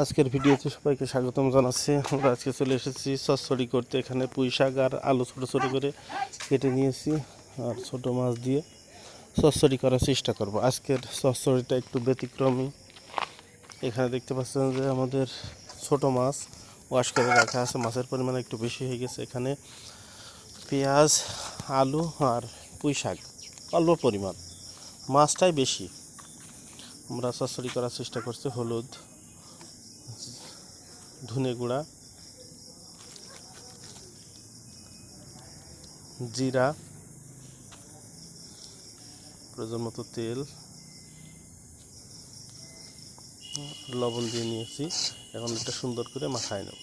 আজকের ভিডিওতে সবাইকে স্বাগতম জানাচ্ছি। আমরা আজকে চলে এসেছি চচ্চড়ি করতে। এখানে পুঁই শাক আর আলু ছোটো ছোটো করে কেটে নিয়েছি আর ছোটো মাছ দিয়ে চচ্চড়ি করার চেষ্টা করব। আজকের চচ্চড়িটা একটু ব্যতিক্রমী। এখানে দেখতে পাচ্ছেন যে আমাদের ছোটো মাছ ওয়াশ করে রাখা আছে, মাছের পরিমাণ একটু বেশি হয়ে গেছে। এখানে পেঁয়াজ, আলু আর পুঁই শাক অল্প পরিমাণ, মাছটাই বেশি। আমরা চচ্চড়ি করার চেষ্টা করছি। হলুদ, ধনে গুঁড়া, জিরা, প্রয়োজন মতো তেল, লবণ দিয়ে নিয়েছি। এখন এটা সুন্দর করে মাখায় নেব।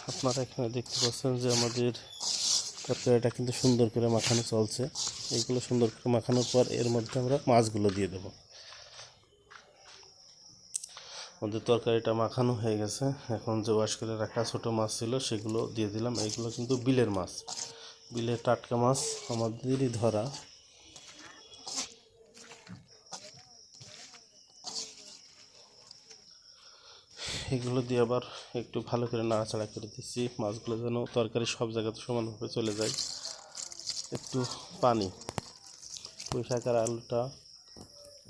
আপনারা এখানে দেখতে পাচ্ছেন যে আমাদের তরকারিটা কিন্তু সুন্দর করে মাখানো চলছে। এইগুলো সুন্দর করে মাখানোর পর এর মধ্যে আমরা মাছগুলো দিয়ে দেব। আমাদের তরকারিটা মাখানো হয়ে গেছে। এখন যে ওয়াশ করে রাখা ছোটো মাছ ছিল সেগুলো দিয়ে দিলাম। এইগুলো কিন্তু বিলের মাছ, বিলের টাটকা মাছ, আমাদেরই ধরা। এগুলো দিয়ে আবার একটু ভালো করে নাড়াচাড়া করে দিচ্ছি, মাছগুলো যেন তরকারি সব জায়গাতে সমানভাবে চলে যায়। একটু পানি, পুঁই শাক আর আলুটা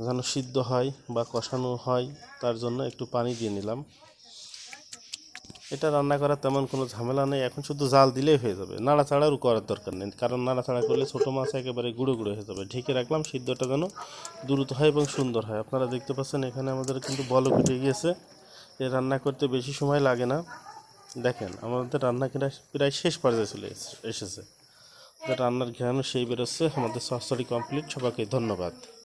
যেন সিদ্ধ হয় বা কষানো হয়, তার জন্য একটু পানি দিয়ে নিলাম। এটা রান্না করার তেমন কোনো ঝামেলা নেই। এখন শুধু জাল দিলেই হয়ে যাবে, নাড়াচাড়াও করার দরকার নেই, কারণ নাড়াচাড়া করলে ছোটো মাছ একেবারে গুঁড়ো গুঁড়ো হয়ে যাবে। ঢেকে রাখলাম, সিদ্ধটা যেন দ্রুত হয় এবং সুন্দর হয়। আপনারা দেখতে পাচ্ছেন এখানে আমাদের কিন্তু বলক উঠে গিয়েছে। এ রান্না করতে বেশি সময় লাগে না। দেখেন আমাদের রান্না প্রায় শেষ পর্যায়ে চলে এসেছে। রান্নার ঘ্রাণও সেই বেরোচ্ছে। আমাদের চচ্চড়ি কমপ্লিট। সবাইকে ধন্যবাদ।